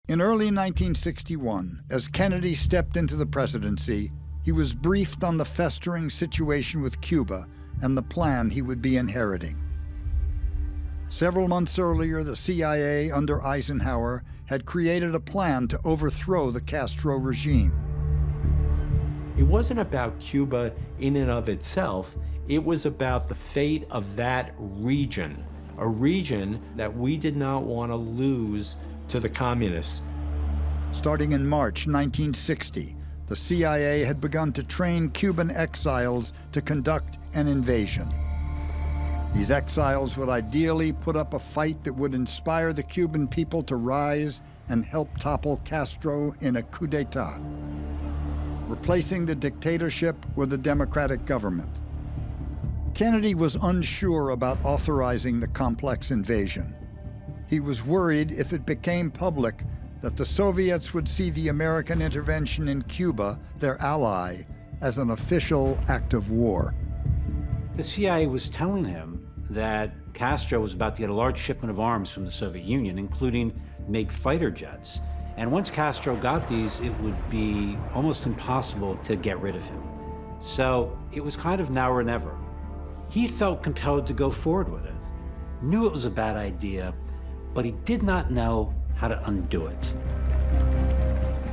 In early 1961, as Kennedy stepped into the presidency, he was briefed on the festering situation with Cuba and the plan he would be inheriting. Several months earlier, the CIA under Eisenhower had created a plan to overthrow the Castro regime. It wasn't about Cuba in and of itself. It was about the fate of that region, a region that we did not want to lose to the communists. Starting in March 1960, the CIA had begun to train Cuban exiles to conduct an invasion. These exiles would ideally put up a fight that would inspire the Cuban people to rise and help topple Castro in a coup d'etat, replacing the dictatorship with a democratic government. Kennedy was unsure about authorizing the complex invasion. He was worried if it became public that the Soviets would see the American intervention in Cuba, their ally, as an official act of war. The CIA was telling him that Castro was about to get a large shipment of arms from the Soviet Union, including MiG fighter jets. And once Castro got these, it would be almost impossible to get rid of him. So it was kind of now or never. He felt compelled to go forward with it, knew it was a bad idea, but he did not know how to undo it.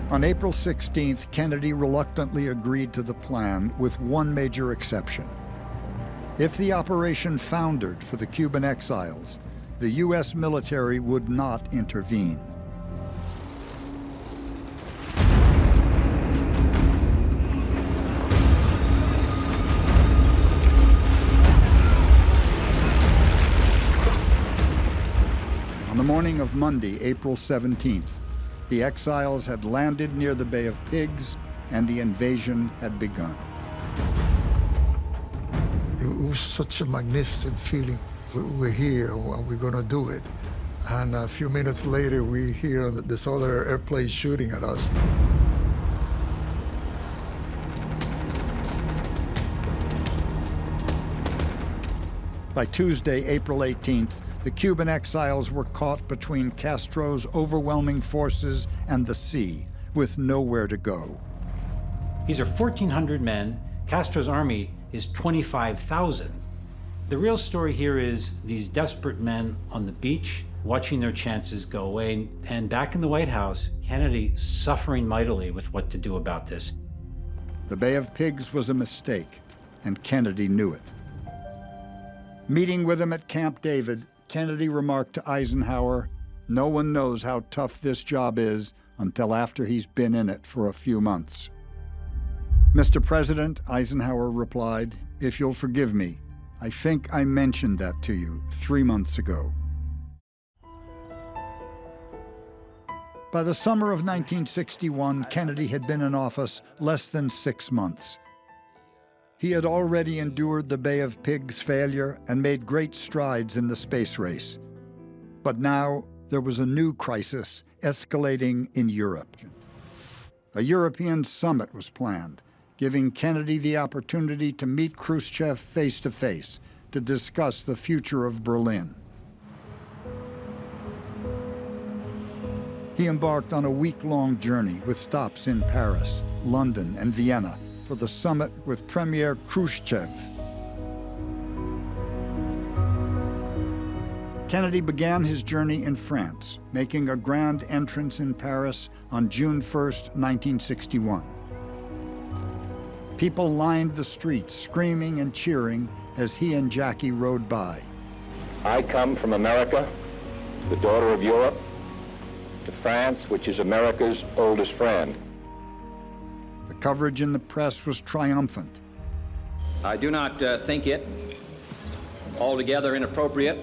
On April 16th, Kennedy reluctantly agreed to the plan with one major exception. If the operation foundered for the Cuban exiles, the U.S. military would not intervene. On the morning of Monday, April 17th, the exiles had landed near the Bay of Pigs, and the invasion had begun. It was such a magnificent feeling. We're here, and we're going to do it. And a few minutes later, we hear this other airplane shooting at us. By Tuesday, April 18th, the Cuban exiles were caught between Castro's overwhelming forces and the sea, with nowhere to go. These are 1,400 men. Castro's army is 25,000. The real story here is these desperate men on the beach watching their chances go away, and back in the White House, Kennedy suffering mightily with what to do about this. The Bay of Pigs was a mistake, and Kennedy knew it. Meeting with him at Camp David, Kennedy remarked to Eisenhower, "No one knows how tough this job is until after he's been in it for a few months." "Mr. President," Eisenhower replied, "if you'll forgive me, I think I mentioned that to you 3 months ago." By the summer of 1961, Kennedy had been in office less than 6 months. He had already endured the Bay of Pigs failure and made great strides in the space race. But now there was a new crisis escalating in Europe. A European summit was planned, giving Kennedy the opportunity to meet Khrushchev face-to-face to discuss the future of Berlin. He embarked on a week-long journey with stops in Paris, London, and Vienna for the summit with Premier Khrushchev. Kennedy began his journey in France, making a grand entrance in Paris on June 1st, 1961. People lined the streets, screaming and cheering as he and Jackie rode by. I come from America, the daughter of Europe, to France, which is America's oldest friend. The coverage in the press was triumphant. I do not think it altogether inappropriate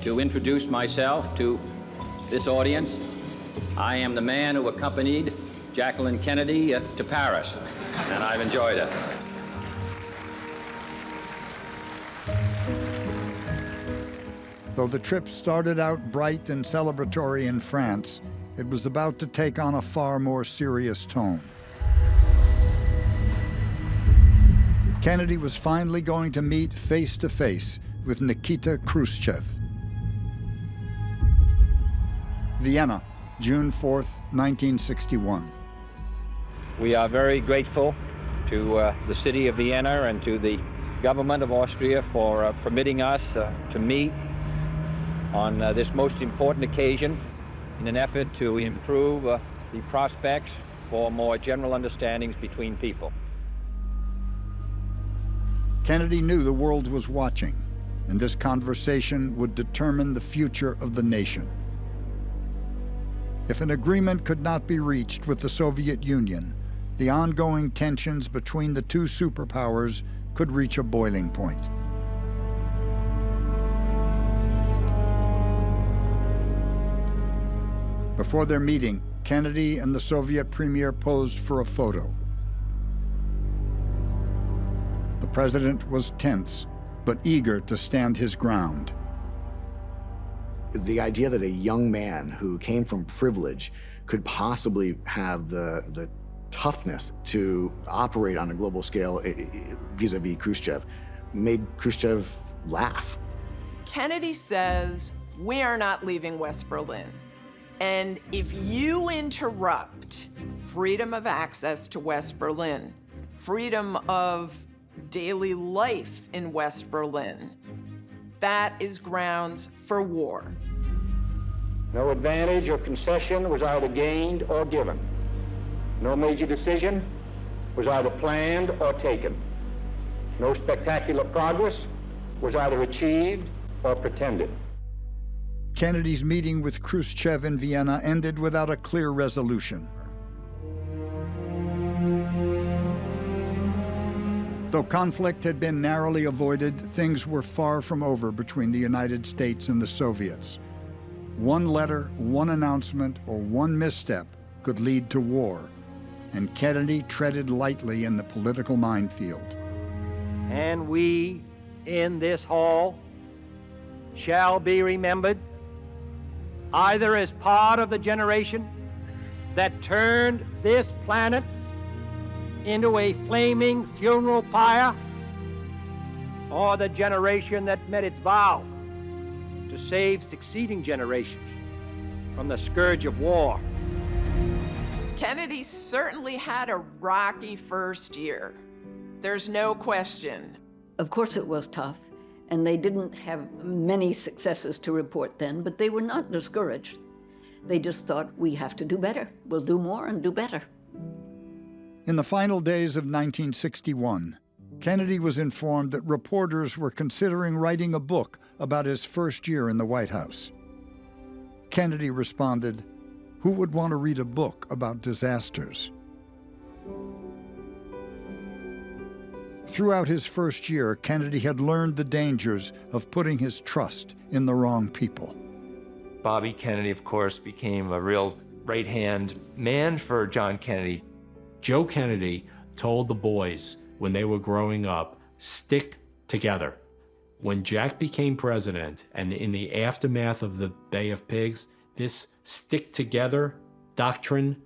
to introduce myself to this audience. I am the man who accompanied Jacqueline Kennedy to Paris, and I've enjoyed it. Though the trip started out bright and celebratory in France, it was about to take on a far more serious tone. Kennedy was finally going to meet face-to-face with Nikita Khrushchev. Vienna, June 4th, 1961. We are very grateful to the city of Vienna and to the government of Austria for permitting us to meet on this most important occasion in an effort to improve the prospects for more general understandings between people. Kennedy knew the world was watching, and this conversation would determine the future of the nation. If an agreement could not be reached with the Soviet Union, the ongoing tensions between the two superpowers could reach a boiling point. Before their meeting, Kennedy and the Soviet premier posed for a photo. The president was tense, but eager to stand his ground. The idea that a young man who came from privilege could possibly have the toughness to operate on a global scale vis-a-vis Khrushchev made Khrushchev laugh. Kennedy says, we are not leaving West Berlin. And if you interrupt freedom of access to West Berlin, freedom of daily life in West Berlin, that is grounds for war. No advantage or concession was either gained or given. No major decision was either planned or taken. No spectacular progress was either achieved or pretended. Kennedy's meeting with Khrushchev in Vienna ended without a clear resolution. Though conflict had been narrowly avoided, things were far from over between the United States and the Soviets. One letter, one announcement, or one misstep could lead to war, and Kennedy treaded lightly in the political minefield. And we in this hall shall be remembered either as part of the generation that turned this planet into a flaming funeral pyre, or the generation that met its vow to save succeeding generations from the scourge of war. Kennedy certainly had a rocky first year. There's no question. Of course it was tough, and they didn't have many successes to report then, but they were not discouraged. They just thought, we have to do better. We'll do more and do better. In the final days of 1961, Kennedy was informed that reporters were considering writing a book about his first year in the White House. Kennedy responded, "Who would want to read a book about disasters?" Throughout his first year, Kennedy had learned the dangers of putting his trust in the wrong people. Bobby Kennedy, of course, became a real right-hand man for John Kennedy. Joe Kennedy told the boys when they were growing up, stick together. When Jack became president, and in the aftermath of the Bay of Pigs, this stick together doctrine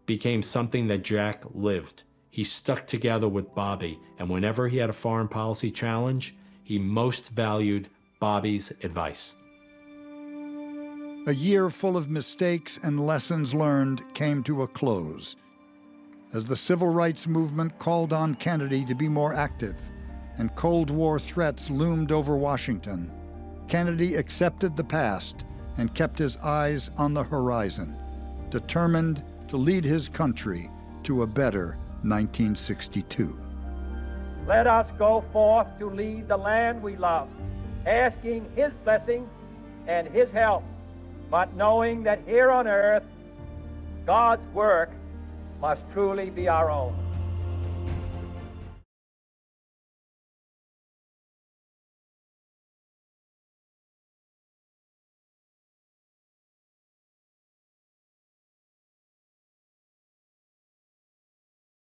became something that Jack lived. He stuck together with Bobby, and whenever he had a foreign policy challenge, he most valued Bobby's advice. A year full of mistakes and lessons learned came to a close. As the civil rights movement called on Kennedy to be more active and Cold War threats loomed over Washington, Kennedy accepted the past and kept his eyes on the horizon, determined to lead his country to a better 1962. Let us go forth to lead the land we love, asking his blessing and his help, but knowing that here on earth, God's work must truly be our own.